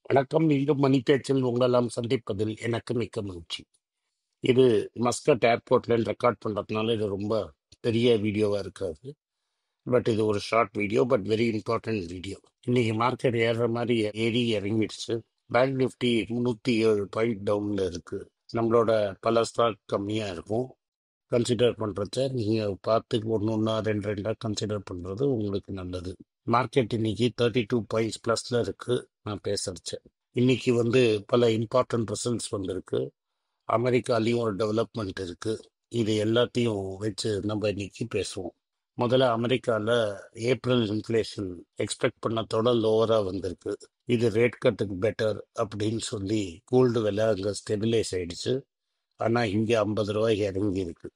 வணக்கம். மீண்டும் மணி பேச்சில் உங்களெல்லாம் சந்திப்பதில் எனக்கு மிக்க மகிழ்ச்சி. இது மஸ்கட் ஏர்போர்ட்ல ரெக்கார்ட் பண்றதுனால இது ரொம்ப பெரிய வீடியோவா இருக்காது. பட் இது ஒரு short video, but very important video. இன்னைக்கு மார்க்கெட் ஏறுற மாதிரி ஏறி இறங்கிடுச்சு. பேங்க் நிஃப்டி 307 பாயிண்ட் டவுன்ல இருக்கு. நம்மளோட பல ஸ்டாக் கம்மியா இருக்கும். கன்சிடர் பண்றத நீங்க பார்த்து ஒன்று ஒன்றா ரெண்டு ரெண்டா கன்சிடர் பண்றது உங்களுக்கு நல்லது. மார்க்கெட் இன்னைக்கு 32 பாயிண்ட்ஸ் ப்ளஸ்ல இருக்கு. நான் பேசுறேன். இன்னைக்கு பல இம்பார்ட்டன்ட் ரிசல்ட்ஸ் வந்திருக்கு. அமெரிக்காலையும் ஒரு டெவலப்மெண்ட் இருக்கு. இது எல்லாத்தையும் வச்சு நம்ம இன்னைக்கு பேசுவோம். முதல்ல அமெரிக்கால ஏப்ரல் இன்ஃப்ளேஷன் எக்ஸ்பெக்ட் பண்ணதோட லோவரா வந்திருக்கு. இது ரேட் கட்டுக்கு பெட்டர் அப்படின்னு சொல்லி கோல்டு விலை அங்கே ஸ்டெபிலைஸ் ஆயிடுச்சு. ஆனால் இங்கே 50 ரூபாய் இறங்கி இருக்கு.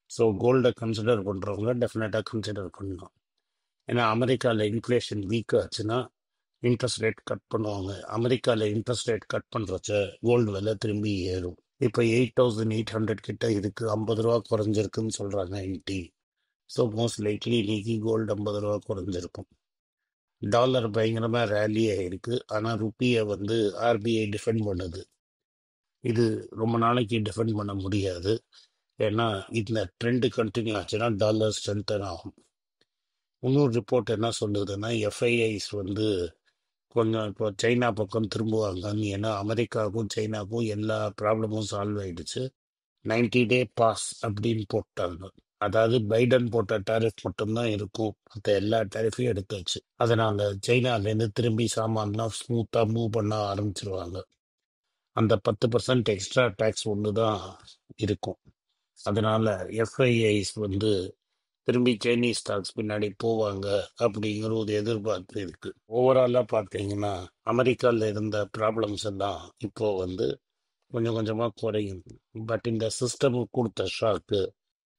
ஸோ கோல்டை கன்சிடர் பண்ணுறவங்க டெஃபினட்டாக கன்சிடர் பண்ணணும். ஏன்னா அமெரிக்காவில் இன்ஃப்ளேஷன் வீக் ஆச்சுன்னா இன்ட்ரெஸ்ட் ரேட் கட் பண்ணுவாங்க. அமெரிக்காவில் இன்ட்ரெஸ்ட் ரேட் கட் பண்ணுறச்ச கோல்டு விலை திரும்பி ஏறும். இப்போ 8800 கிட்ட இருக்கு. 50 ரூபா குறைஞ்சிருக்குன்னு சொல்கிறாங்க ஐடி. ஸோ மோஸ்ட் லைக்லி இன்னைக்கு கோல்டு 50 ரூபா குறைஞ்சிருக்கும். டாலர் பயங்கரமாக ரேலி ஆகிருக்கு. ஆனால் ருப்பியை ஆர்பிஐ டிஃபெண்ட் பண்ணுது. இது ரொம்ப நாளைக்கு டிஃபெண்ட் பண்ண முடியாது. ஏன்னா இந்த ட்ரெண்டு கண்டினியூ ஆச்சுன்னா டாலர் ஸ்ட்ரென்தன் ஆகும். இன்னொரு ரிப்போர்ட் என்ன சொல்லுதுன்னா எஃப்ஐஐஸ் கொஞ்சம் இப்போ சைனா பக்கம் திரும்புவாங்கன்னு. ஏன்னா அமெரிக்காவுக்கும் சைனாவுக்கும் எல்லா ப்ராப்ளமும் சால்வ் ஆயிடுச்சு. 90-day பாஸ் அப்படின்னு போட்டாங்க. அதாவது பைடன் போட்ட டேரிஃப் மட்டும்தான் இருக்கும், மற்ற எல்லா டேரிஃபையும் எடுத்தாச்சு. அதனால சைனாலேருந்து திரும்பி சாமான்லாம் ஸ்மூத்தாக மூவ் பண்ண ஆரம்பிச்சிருவாங்க. அந்த 10% எக்ஸ்ட்ரா டேக்ஸ் ஒன்று தான் இருக்கும். அதனால எஃப்ஐஐஸ் திரும்பி சைனீஸ் ஸ்டாக்ஸ் பின்னாடி போவாங்க அப்படிங்கிற ஒரு எதிர்பார்ப்பு இருக்கு. ஓவராலாக பார்த்தீங்கன்னா அமெரிக்காவில் இருந்த ப்ராப்ளம்ஸ் எல்லாம் இப்போ கொஞ்சம் கொஞ்சமாக குறையும். பட் இந்த சிஸ்டமுக்கு கொடுத்த ஷாக்கு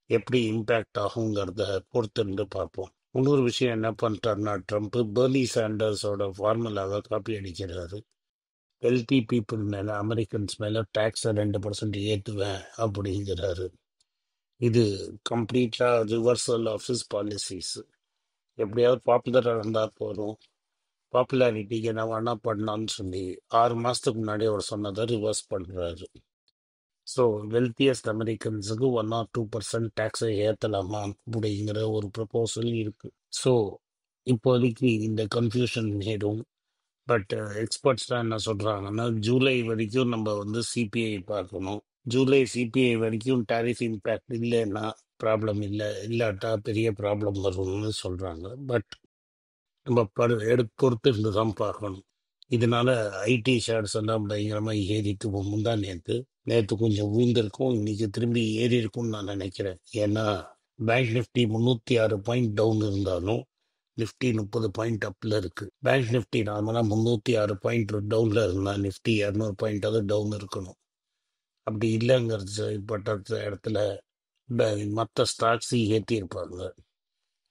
எப்படி இம்பேக்ட் ஆகுங்கிறத பொறுத்திருந்து பார்ப்போம். இன்னொரு விஷயம் என்ன பண்ணிட்டாருன்னா, ட்ரம்ப் பெர்னி சாண்டர்ஸோட ஃபார்முலாவை காப்பி அடிக்கிறாரு. வெல்தி பீப்புள் மேலே, அமெரிக்கன்ஸ் மேலே டேக்ஸை 2% ஏற்றுவேன் அப்படிங்கிறாரு. இது கம்ப்ளீட்டாக ரிவர்சல் ஆஃப் ஹிஸ் பாலிசிஸ். எப்படியாவது பாப்புலராக இருந்தால் போதும், பாப்புலாரிட்டிக்கு என்ன வேணா பண்ணலான்னு சொல்லி 6 மாதத்துக்கு முன்னாடி அவர் சொன்னதை ரிவர்ஸ் பண்ணுறாரு. ஸோ வெல்த்தியஸ்ட் அமெரிக்கன்ஸுக்கு 1 or 2% டேக்ஸை ஏற்றலாமா அப்படிங்கிற ஒரு ப்ரப்போசல் இருக்கு. ஸோ இப்போதைக்கு இந்த கன்ஃபியூஷன் நேரும். பட் எக்ஸ்பர்ட்ஸ்லாம் என்ன சொல்கிறாங்கன்னா, ஜூலை வரைக்கும் நம்ம சிபிஐ பார்க்கணும். ஜூலை சிபிஐ வரைக்கும் டேரிஃப் இம்பேக்ட் இல்லைன்னா ப்ராப்ளம் இல்லை, இல்லாட்டா பெரிய ப்ராப்ளம் வரும்னு சொல்கிறாங்க. பட் நம்ம பொறுத்து இருந்து தான் பார்க்கணும். இதனால ஐடி ஷேர்ஸ் எல்லாம் பயங்கரமாக ஏறிட்டு முந்தா நேற்று கொஞ்சம் விழுந்திருக்கும், இன்னைக்கு திரும்பி ஏறி இருக்கும்னு நான் நினைக்கிறேன். ஏன்னா பேங்க் நிஃப்டி 306 பாயிண்ட் டவுன் இருந்தாலும் நிஃப்டி 30 பாயிண்ட் அப்ல இருக்கு. பேங்க் நிஃப்டி நார்மலாக 306 பாயிண்ட் டவுன்ல இருந்தா நிஃப்டி 200 பாயிண்டாவது டவுன் இருக்கணும். அப்படி இல்லைங்கிறது பட்ட இடத்துல மற்ற ஸ்டாக்ஸ் ஏற்றிருப்பாங்க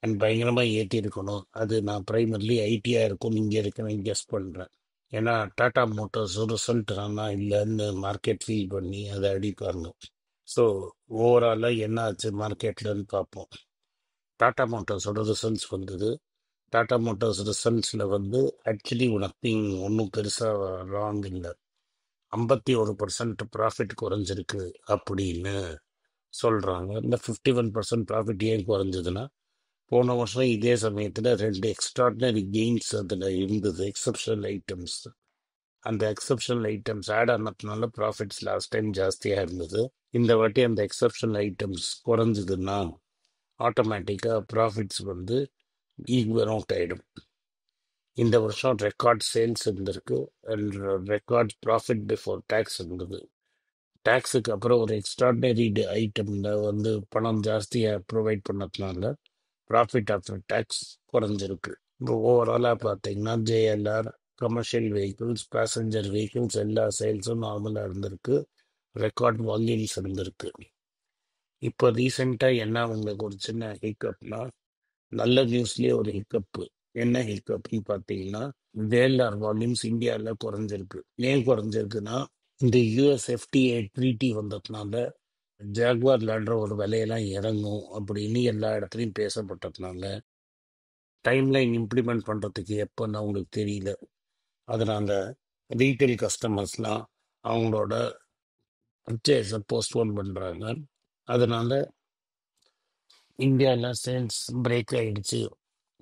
அண்ட் பயங்கரமாக ஏற்றி இருக்கணும். அது நான் ப்ரைமர்லி ஐடியாக இருக்கும் இங்கே இருக்கேன்னு கெஸ் பண்ணுறேன். ஏன்னா டாடா மோட்டார்ஸ் ரிசல்ட் ஆனால் இல்லைன்னு மார்க்கெட் ஃபீல் பண்ணி அதை அடிப்பாங்க. ஸோ ஓவராலாக என்ன ஆச்சு மார்க்கெட்லன்னு பார்ப்போம். டாடா மோட்டார்ஸோட ரிசல்ட்ஸ் வந்தது. டாடா மோட்டார்ஸ் ரிசல்ட்ஸில் ஆக்சுவலி நத்திங் ஒன்றும் பெருசாக ராங் இல்லை. 51% ப்ராஃபிட் குறைஞ்சிருக்கு அப்படின்னு சொல்கிறாங்க. இந்த 51% ப்ராஃபிட் ஏன் குறைஞ்சதுன்னா, போன வருஷம் இதே சமயத்தில் 2 எக்ஸ்ட்ராடினரி கெயின்ஸ் அதில் இருந்தது, எக்ஸப்ஷனல் ஐட்டம்ஸ். அந்த எக்ஸப்ஷனல் ஐட்டம்ஸ் ஆட் ஆனதுனால ப்ராஃபிட்ஸ் லாஸ்ட் டைம் ஜாஸ்தியாக இருந்தது. இந்த வாட்டி அந்த எக்ஸப்ஷனல் ஐட்டம்ஸ் குறைஞ்சதுன்னா ஆட்டோமேட்டிக்காக ப்ராஃபிட்ஸ் ஈக்குவல் அவுட் ஆகிடும். இந்த வருஷம் ரெக்கார்ட் சேல்ஸ் இருந்திருக்கு and record profit before tax இருந்தது. டேக்ஸுக்கு அப்புறம் ஒரு எக்ஸ்ட்ராடினரி ஐட்டமில் பணம் ஜாஸ்தியாக ப்ரொவைட் பண்ணதுனால ப்ராஃபிட் ஆஃப்டர் டேக்ஸ் குறைஞ்சிருக்கு. இப்போ ஓவராலாக பார்த்தீங்கன்னா JLR, commercial vehicles, passenger vehicles எல்லா சேல்ஸும் நார்மலாக இருந்திருக்கு. ரெக்கார்ட் வால்யூம்ஸ் இருந்திருக்கு. இப்போ ரீசெண்டாக என்ன உங்களுக்கு ஒரு சின்ன ஹிக்கப்னா, நல்ல நியூஸ்லேயே ஒரு ஹிக்கப்பு. என்ன ஹிக்கப்னு பார்த்தீங்கன்னா, ஜேஎல்ஆர் வால்யூம்ஸ் இந்தியாவில் குறைஞ்சிருக்கு. ஏன் குறைஞ்சிருக்குன்னா, இந்த யூஎஸ்எஃப்டிஏ ட்ரீட்டி வந்ததுனால ஜாக்வார் லேண்டர் ஒரு விலையெல்லாம் இறங்கும் அப்படின்னு எல்லா இடத்துலையும் பேசப்பட்டதுனால டைம்லைன் இம்ப்ளிமெண்ட் பண்ணுறதுக்கு எப்போன்னு அவங்களுக்கு தெரியல. அதனால் ரீட்டைல் கஸ்டமர்ஸ்லாம் அவங்களோட பர்ச்சேஸை போஸ்ட்போன் பண்ணுறாங்க. அதனால இந்தியாவில் சேல்ஸ் பிரேக் ஆயிடுச்சு,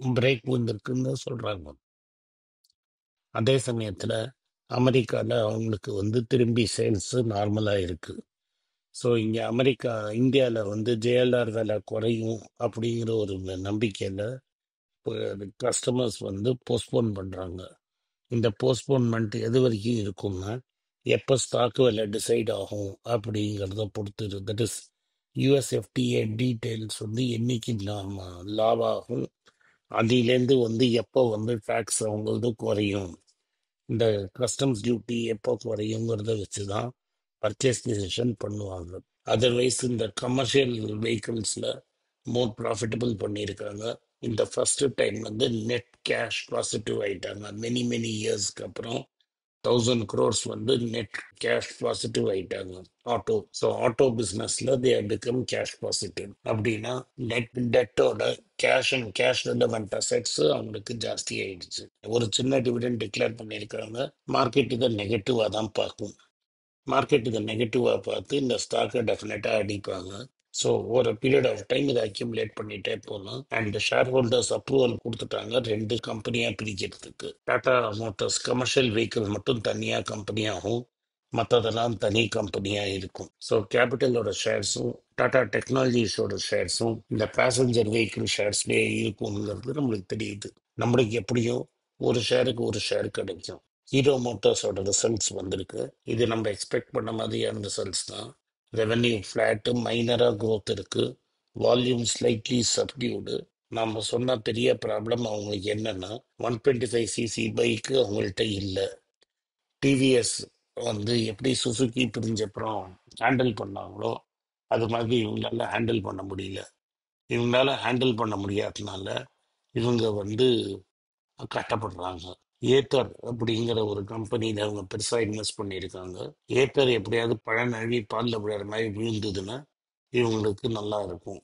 பிரேக் வந்திருக்குன்னு சொல்கிறாங்க. அதே சமயத்தில் அமெரிக்காவில் அவங்களுக்கு திரும்பி சேல்ஸு நார்மலாக இருக்குது. ஸோ இங்கே இந்தியாவில் ஜேஎல்ஆர் விலை குறையும் அப்படிங்கிற ஒரு நம்பிக்கையில் கஸ்டமர்ஸ் போஸ்ட்போன் பண்ணுறாங்க. இந்த போஸ்ட்போன்மெண்ட் எது வரைக்கும் இருக்கும்னா எப்போ ஸ்டாக் விலை டிசைட் ஆகும் அப்படிங்கிறத பொறுத்து. தட் இஸ் யூஎஸ்எஃப்டிஏ டீட்டெயில்ஸ் என்னைக்கு லாவ் ஆகும், அதிலேருந்து எப்போ டேக்ஸ் அவங்களது குறையும், இந்த கஸ்டம்ஸ் டியூட்டி எப்போ குறையுங்கிறத வச்சு தான் பர்ச்சேஸ் டிசிஷன் பண்ணுவாங்க. அதர்வைஸ் இந்த கமர்ஷியல் வெஹிக்கிள்ஸில் மோர் ப்ராஃபிட்டபிள் பண்ணியிருக்காங்க. இந்த first time net cash positive ஆயிட்டாங்க. மெனி மெனி இயர்ஸ்க்கு அப்புறம் 1000 crores நெட் கேஷ் பாசிட்டிவ் ஆயிட்டாங்க ஆட்டோ. ஸோ ஆட்டோ பிஸ்னஸ்ல தே பிகம் கேஷ் பாசிட்டிவ். அப்படின்னா நெட் டெட்டோட cash and cash relevant assets அவங்களுக்கு ஜாஸ்தி ஆயிடுச்சு. ஒரு சின்ன டிவிடெண்ட் டிக்ளேர் பண்ணியிருக்காங்க. மார்க்கெட் இதை நெகட்டிவாக தான் பார்க்கும். மார்க்கெட் இதை நெகட்டிவாக பார்த்து இந்த ஸ்டாக்கை டெஃபினட்டாக அடிப்பாங்க. ஸோ ஒரு பீரியட் ஆஃப் டைம் இதை அக்யூமுலேட் பண்ணிட்டே போகலாம். அண்ட் ஷேர் ஹோல்டர்ஸ் அப்ரூவல் கொடுத்துட்டாங்க 2 கம்பெனியாக பிரிக்கிறதுக்கு. டாடா மோட்டார்ஸ் கமர்ஷியல் வெஹிக்கிள் மட்டும் தனியாக கம்பெனியாகும், மற்றதெல்லாம் தனி கம்பெனியாக இருக்கும். ஸோ கேபிட்டலோட ஷேர்ஸும் டாடா டெக்னாலஜிஸோட ஷேர்ஸும் இந்த பேசஞ்சர் வெஹிக்கிள் ஷேர்ஸ்லேயே இருக்குங்கிறது நம்மளுக்கு தெரியுது. நம்மளுக்கு எப்படியும் ஒரு ஷேருக்கு ஒரு ஷேர் கிடைக்கும். ஹீரோ மோட்டார்ஸோட ரிசல்ட்ஸ் வந்திருக்கு. இது நம்ம எக்ஸ்பெக்ட் பண்ண மாதிரியான ரிசல்ட்ஸ் தான். ரெவென்யூ ஃப்ளாட்டு, மைனராக க்ரோத் இருக்கு, வால்யூம் ஸ்லைட்லி சப்டியூடு. நம்ம சொன்ன பெரிய ப்ராப்ளம் அவங்களுக்கு என்னன்னா 125cc பைக்கு அவங்கள்ட்ட இல்லை. டிவிஎஸ் எப்படி சுசுகி பிரிஞ்சப்புறம் ஹேண்டில் பண்ணாங்களோ அது மாதிரி இவங்களால ஹேண்டில் பண்ண முடியல. இவங்களால ஹேண்டில் பண்ண முடியாததுனால இவங்க கஷ்டப்படுறாங்க. ஏத்தர் அப்படிங்கிற ஒரு கம்பெனியில் அவங்க பெருசாக இன்வெஸ்ட் பண்ணியிருக்காங்க. ஏத்தர் எப்படியாவது பழம் நழுவி பாலில் விழுற மாதிரி விழுந்ததுன்னா இவங்களுக்கு நல்லா இருக்கும்.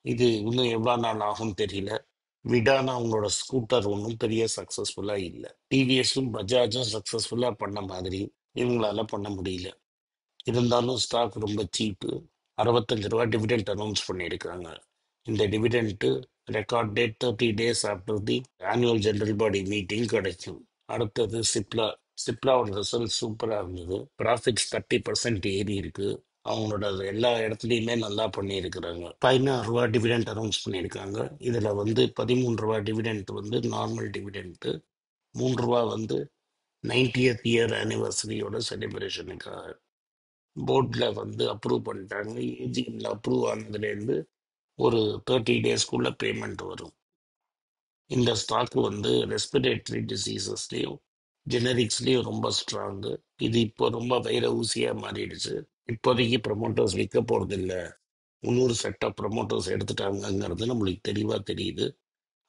இது இன்னும் எவ்வளோ நாள் ஆகும்னு தெரியல. விடான அவங்களோட ஸ்கூட்டர் ஒன்றும் பெரிய சக்ஸஸ்ஃபுல்லாக இல்லை. டிவிஎஸும் பஜாஜும் சக்ஸஸ்ஃபுல்லாக பண்ண மாதிரி இவங்களால பண்ண முடியல. இருந்தாலும் ஸ்டாக் ரொம்ப சீப்பு. 65 ரூபா டிவிடெண்ட் அனௌன்ஸ் பண்ணியிருக்காங்க. இந்த dividend record date 30 days after the annual general body meeting கிடைக்கும். அடுத்தது சிப்லாவோட ரிசல்ட் சூப்பராக இருந்தது. ப்ராஃபிட்ஸ் 30% ஏறி இருக்கு. அவங்களோட எல்லா இடத்துலையுமே நல்லா பண்ணியிருக்கிறாங்க. 16 ரூபா டிவிடெண்ட் அனௌன்ஸ் பண்ணியிருக்காங்க. இதில் 13 ரூபா டிவிடெண்ட் நார்மல் டிவிடெண்ட்டு, 3 ரூபா 90th இயர் ஆனிவர்சரியோட செலிப்ரேஷனுக்காக போர்டில் அப்ரூவ் பண்ணிட்டாங்க. ஏஜிஎம்ல அப்ரூவ் ஆனதுலேருந்து ஒரு 30 daysக்குள்ள பேமெண்ட் வரும். இந்த ஸ்டாக் ரெஸ்பிரேட்டரி டிசீசஸ்லேயும் ஜெனரிக்ஸ்லேயும் ரொம்ப ஸ்ட்ராங்கு. இது இப்போ ரொம்ப வைர ஊசியாக மாறிடுச்சு. இப்போதைக்கு ப்ரமோட்டர்ஸ் விற்க போகிறது இல்லை, இன்னொரு செட் ஆஃப் ப்ரமோட்டர்ஸ் எடுத்துட்டாங்கங்கிறது நம்மளுக்கு தெளிவாக தெரியுது.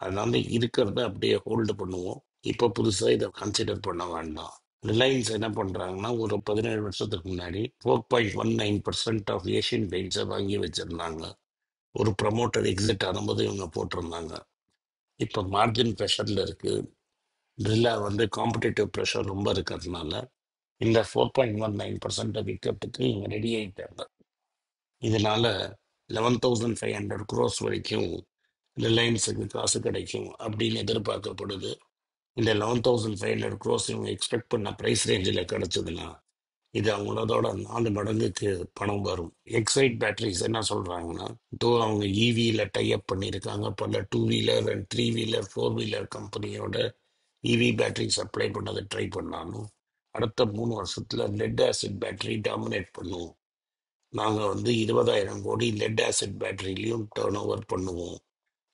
அதனால இருக்கிறத அப்படியே ஹோல்டு பண்ணுவோம். இப்போ புதுசாக இதை கன்சிடர் பண்ண வேண்டாம். ரிலையன்ஸ் என்ன பண்ணுறாங்கன்னா, ஒரு 17 வருஷத்துக்கு முன்னாடி 4.19% ஆஃப் ஏஷியன் பெயிண்ட்ஸை வாங்கி வச்சுருந்தாங்க. ஒரு ப்ரமோட்டர் எக்ஸிட் ஆகும்போது இவங்க போட்டிருந்தாங்க. இப்போ மார்ஜின் ப்ரெஷரில் இருக்குது. ட்ரில்லா காம்படிட்டிவ் ப்ரெஷர் ரொம்ப இருக்கிறதுனால இந்த 4.19% விற்கிறதுக்கு இவங்க ரெடி ஆகிட்டாங்க. இதனால 11,500 crores வரைக்கும் ரிலையன்ஸுக்கு காசு கிடைக்கும் அப்படின்னு எதிர்பார்க்கப்படுது. இந்த 11,500 crores இவங்க எக்ஸ்பெக்ட் பண்ண ப்ரைஸ் ரேஞ்சில் கிடைச்சதுன்னா இது அவங்களோட 4 மடங்குக்கு பணம் வரும். எக்ஸைட் பேட்டரிஸ் என்ன சொல்றாங்கன்னா, அவங்க இவியில் டைப் பண்ணியிருக்காங்க. பல 2-wheeler அண்ட் 3-wheeler 4-wheeler கம்பெனியோட இவி பேட்டரி சப்ளை பண்ணதை ட்ரை பண்ணாலும் அடுத்த 3 வருஷத்துல லெட் ஆசிட் பேட்டரி டாமினேட் பண்ணுவோம். நாங்கள் 20,000 கோடி லெட் ஆசிட் பேட்டரியிலையும் டேர்ன் ஓவர் பண்ணுவோம்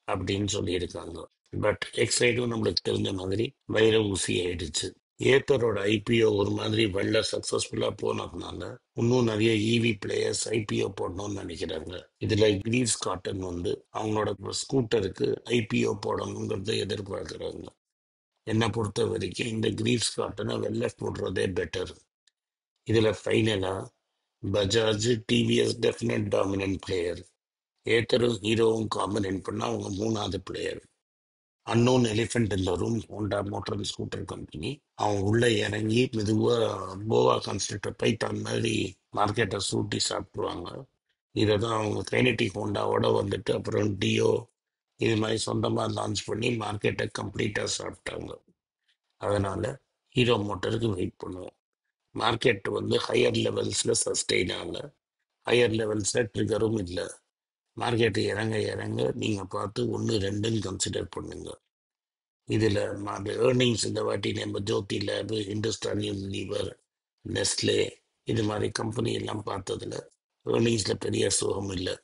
அப்படின்னு சொல்லியிருக்காங்க. பட் எக்ஸைடும் நம்மளுக்கு தெரிஞ்ச மாதிரி வைர ஊசி ஆயிடுச்சு. ஏத்தரோட ஐபிஓ ஒரு மாதிரி வெள்ள சக்சஸ்ஃபுல்லாக போனதுனால இன்னும் நிறைய இவி பிளேயர்ஸ் ஐபிஓ போடணும்னு நினைக்கிறாங்க. இதில் கிரீவ்ஸ் காட்டன் அவங்களோட ஸ்கூட்டருக்கு ஐபிஓ போடணுங்கிறத எதிர்பார்க்குறாங்க. என்னை பொறுத்த வரைக்கும் இந்த கிரீவ்ஸ் காட்டனை வெளில போடுறதே பெட்டர். இதில் ஃபைனலாக Bajaj TVS definite dominant player. ஏத்தரும் ஹீரோவும் காம்பினேட் பண்ணால் அவங்க 3வது பிளேயர். அன்னோன் எலிஃபென்ட் இந்த room Honda motor and scooter company. அவன் உள்ள இறங்கி மெதுவாக போவா கான்ஸ்ட்ரக்டர் பைத்தான் மாதிரி மார்க்கெட்டை சூட்டி சாப்பிட்ருவாங்க. இதை தான் அவங்க கைனடிக் ஹோண்டாவோட வந்துட்டு அப்புறம் டியோ இது மாதிரி சொந்தமாக லான்ச் பண்ணி மார்க்கெட்டை கம்ப்ளீட்டாக சாப்பிட்டாங்க. அதனால் ஹீரோ மோட்டருக்கு வெயிட் பண்ணுவோம். மார்க்கெட் வந்து ஹையர் லெவல்ஸில் சஸ்டெயின் ஆகலை, ஹையர் லெவல்ஸில் ட்ரிகரும் இல்லை. மார்க்கெட்டு இறங்க இறங்க நீங்கள் பார்த்து 1 2ன்னு கன்சிடர் பண்ணுங்க. இதில் அந்த ஏர்னிங்ஸ் இந்த வாட்டி நம்ம ஜோதி லேபு, ஹிந்துஸ்தான் யூனிலீவர், நெஸ்லே இது மாதிரி கம்பெனி எல்லாம் பார்த்ததுல ஏர்னிங்ஸில் பெரிய சுகம் இல்லை.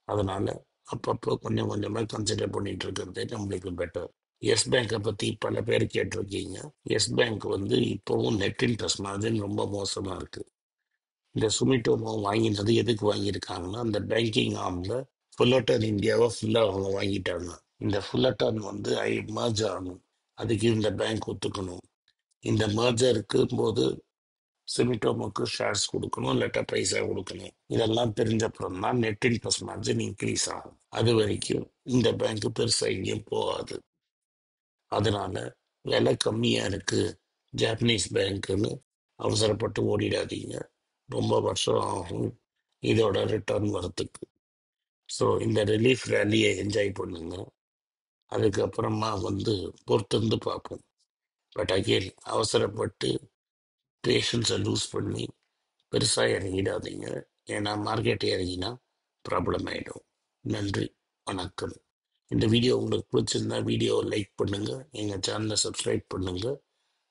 அதனால் அப்பப்போ கொஞ்சம் கொஞ்சமாக கன்சிடர் பண்ணிட்டு இருக்கிறதே நம்மளுக்கு பெட்டர். எஸ் பேங்கை பற்றி பல பேர் கேட்டிருக்கீங்க. எஸ் பேங்க் வந்து இப்போவும் நெட் இன்ட்ரெஸ்ட் மார்ஜின் ரொம்ப மோசமாக இருக்குது. இந்த சுமிட்டோமோ வாங்கினது எதுக்கு வாங்கியிருக்காங்கன்னா, அந்த பேங்கிங் ஆர்மில் ஃபுல்லட்டான் இந்தியாவை ஃபுல்லாக அவங்க வாங்கிட்டாங்க. இந்த ஃபுல்லட்டான் வந்து மர்ஜ் ஆகணும், அதுக்கு இந்த பேங்க் ஒத்துக்கணும். இந்த மர்ஜருக்கு போது சுமிட்டோமோக்கு ஷேர்ஸ் கொடுக்கணும், இல்லாட்டா பைசா கொடுக்கணும். இதெல்லாம் தெரிஞ்சப்புறம் தான் நெட் இன்ட்ரெஸ்ட் மார்ஜின் இன்க்ரீஸ் ஆகும். அது வரைக்கும் இந்த பேங்க் பெருசாக எங்கேயும் போகாது. அதனால விலை கம்மியாக இருக்குது ஜாப்பனீஸ் பேங்க்குன்னு அவசரப்பட்டு ஓடிடாதீங்க. ரொம்ப வருஷம் ஆகும் இதோட ரிட்டர்ன் வரத்துக்கு. ஸோ இந்த ரிலீஃப் ரேலியை என்ஜாய் பண்ணுங்க. அதுக்கப்புறமா வந்து பொறுத்திருந்து பார்ப்போம். பட் அகெயின் அவசரப்பட்டு பேஷன்ஸை லூஸ் பண்ணி பெருசாக இறங்கிடாதீங்க. ஏன்னா மார்க்கெட் இறங்கினா ப்ராப்ளம் ஆகிடும். நன்றி, வணக்கம். இந்த வீடியோ உங்களுக்கு பிடிச்சிருந்தா வீடியோவை லைக் பண்ணுங்கள், எங்கள் சேனலை சப்ஸ்கிரைப் பண்ணுங்கள்,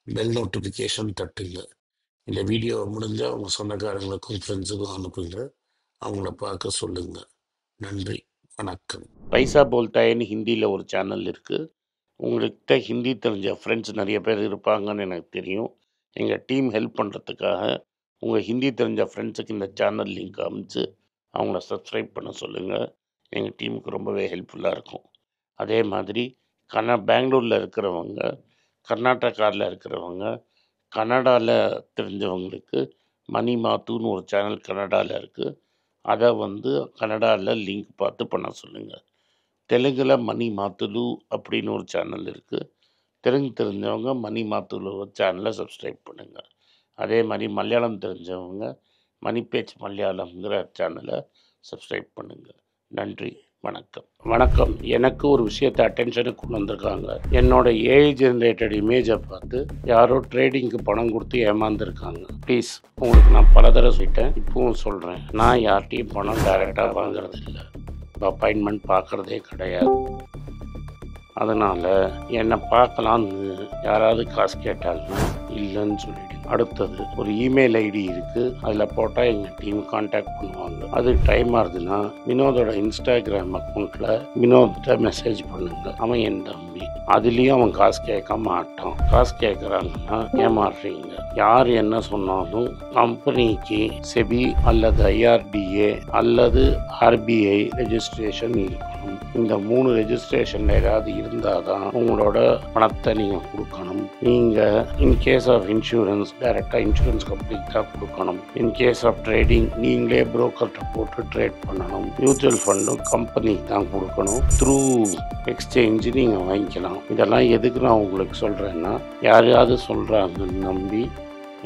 பெல் நோட்டிஃபிகேஷன் தட்டுங்க. இந்த வீடியோ முடிஞ்சால் உங்கள் சொந்தக்காரங்களுக்கும் ஃப்ரெண்ட்ஸுக்கும் அனுப்புங்க, அவங்கள பார்க்க சொல்லுங்கள். நன்றி, வணக்கம். பைசா போல்டாயின்னு ஹிந்தியில் ஒரு சேனல் இருக்குது. உங்கள்கிட்ட ஹிந்தி தெரிஞ்ச ஃப்ரெண்ட்ஸ் நிறைய பேர் இருப்பாங்கன்னு எனக்கு தெரியும். எங்கள் டீம் ஹெல்ப் பண்ணுறதுக்காக உங்கள் ஹிந்தி தெரிஞ்ச ஃப்ரெண்ட்ஸுக்கு இந்த சேனல் லிங்க் அனுப்பிச்சு அவங்கள சப்ஸ்கிரைப் பண்ண சொல்லுங்கள். எங்கள் டீமுக்கு ரொம்பவே ஹெல்ப்ஃபுல்லாக இருக்கும். அதே மாதிரி பெங்களூரில் இருக்கிறவங்க, கர்நாடகாவில் இருக்கிறவங்க, கன்னடாவில் தெரிஞ்சவங்களுக்கு மணி மாத்துன்னு ஒரு சேனல் கன்னடாவில் இருக்குது. அதை வந்து கன்னடாவில் லிங்க் பார்த்து பண்ண சொல்லுங்கள். தெலுங்கில் மணி மாத்துலு அப்படின்னு ஒரு சேனல் இருக்குது. தெலுங்கு தெரிஞ்சவங்க மணி மாத்துலு சேனலை சப்ஸ்கிரைப் பண்ணுங்கள். அதே மாதிரி மலையாளம் தெரிஞ்சவங்க மணி பேச்சு மலையாளம்ங்கிற சேனலை சப்ஸ்கிரைப் பண்ணுங்கள். நன்றி, வணக்கம். வணக்கம். எனக்கு ஒரு விஷயத்தை அட்டென்ஷனுக்கு கொண்டு வந்திருக்காங்க. என்னோட ஏஐ ஜென்ரேட்டட் இமேஜை பார்த்து யாரோ ட்ரேடிங்க்கு பணம் கொடுத்து ஏமாந்துருக்காங்க. ப்ளீஸ், உங்களுக்கு நான் பல தடவை சொல்லிட்டேன், இப்பவும் சொல்கிறேன், நான் யார்கிட்டையும் பணம் டைரெக்டாக வாங்குறது இல்லை, அப்பாயின்மெண்ட் பார்க்குறதே கிடையாது. அதனால் என்னை பார்க்கலான்னு யாராவது காசு கேட்டாலும் இல்லைன்னு சொல்லிவிடுங்க. அடுத்தது ஒரு இமெயில் ஐடி இருக்குது, அதில் போட்டால் எங்கள் டீம் கான்டாக்ட் பண்ணுவாங்க. அது டைம் ஆகுதுன்னா வினோதோட இன்ஸ்டாகிராம் அக்கௌண்ட்டில் வினோத்தை மெசேஜ் பண்ணுங்க. அவன் என் தம்பி, அதுலேயும் அவன் காசு கேட்க மாட்டான். காசு கேட்குறாங்கன்னா ஏமாறுறீங்க. யார் என்ன சொன்னாலும் கம்பெனிக்கு செபி அல்லது ஐஆர்டிஏ அல்லது ஆர்பிஐ ரெஜிஸ்ட்ரேஷன் இருக்கணும். இந்த 3 ரெஜிஸ்ட்ரேஷன் ஏதாவது இருந்தால் தான் உங்களோட பணத்தை நீங்கள் கொடுக்கணும். நீங்கள் இன்கேஸ் ஆஃப் இன்சூரன்ஸ் டைரெக்டாக இன்சூரன்ஸ் கம்பெனிக்கு தான் கொடுக்கணும். இன்கேஸ் ஆஃப் ட்ரேடிங் நீங்களே புரோக்கர்கிட்ட போட்டு ட்ரேட் பண்ணணும். மியூச்சுவல் ஃபண்டும் கம்பெனிக்கு தான் கொடுக்கணும். த்ரூ எக்ஸ்சேஞ்சு நீங்கள் வாங்கிக்கலாம். இதெல்லாம் எதுக்கு நான் உங்களுக்கு சொல்கிறேன்னா, யாரையாவது சொல்கிறாங்கன்னு நம்பி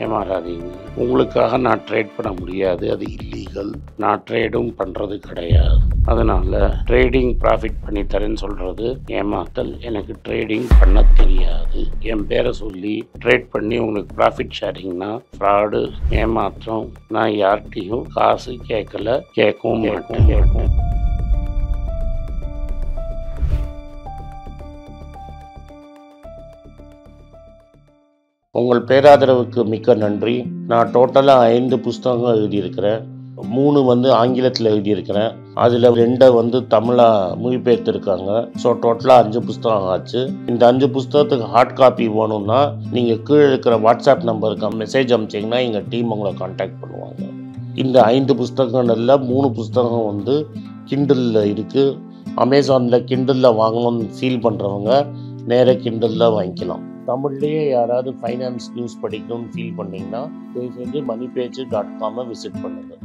ஏமாறாதீங்க. உங்களுக்காக நான் ட்ரேட் பண்ண முடியாது, அது இல்லீகல். நான் ட்ரேடும் பண்ணுறது கிடையாது. அதனால் ட்ரேடிங் ப்ராஃபிட் பண்ணி தரேன்னு சொல்கிறது ஏமாத்தல். எனக்கு ட்ரேடிங் பண்ண தெரியாது. என் பேரை சொல்லி ட்ரேட் பண்ணி உங்களுக்கு ப்ராஃபிட் ஷேரிங்னா ஃப்ராடு, ஏமாற்றம். நான் யார்கிட்டையும் காசு கேட்கல, கேட்கவும் மாட்டேன். உங்கள் பேராதரவுக்கு மிக்க நன்றி. நான் டோட்டலாக 5 புஸ்தகங்கள் எழுதியிருக்கிறேன். 3 வந்து ஆங்கிலத்தில் எழுதியிருக்கிறேன். அதில் 2 வந்து தமிழாக மொழிபெயர்த்துருக்காங்க. ஸோ டோட்டலாக 5 புஸ்தகம் ஆச்சு. இந்த 5 புஸ்தகத்துக்கு ஹார்ட் காப்பி வேணும்னா நீங்கள் கீழே இருக்கிற வாட்ஸ்அப் நம்பருக்கு மெசேஜ் அனுப்பிச்சிங்கன்னா எங்கள் டீம் உங்களை கான்டாக்ட் பண்ணுவாங்க. இந்த 5 புஸ்தகங்களில் 3 புஸ்தகம் வந்து கிண்டலில் இருக்குது. அமேசானில் கிண்டலில் வாங்கணும்னு ஃபீல் பண்ணுறவங்க நேராக கிண்டலில் வாங்கிக்கலாம். தமிழ்லேயே யாராவது ஃபைனான்ஸ் நியூஸ் படிக்கணும்னு ஃபீல் பண்ணிங்கன்னா தயவுசெஞ்சு மணிபேஜ்.com விசிட் பண்ணுங்கள்.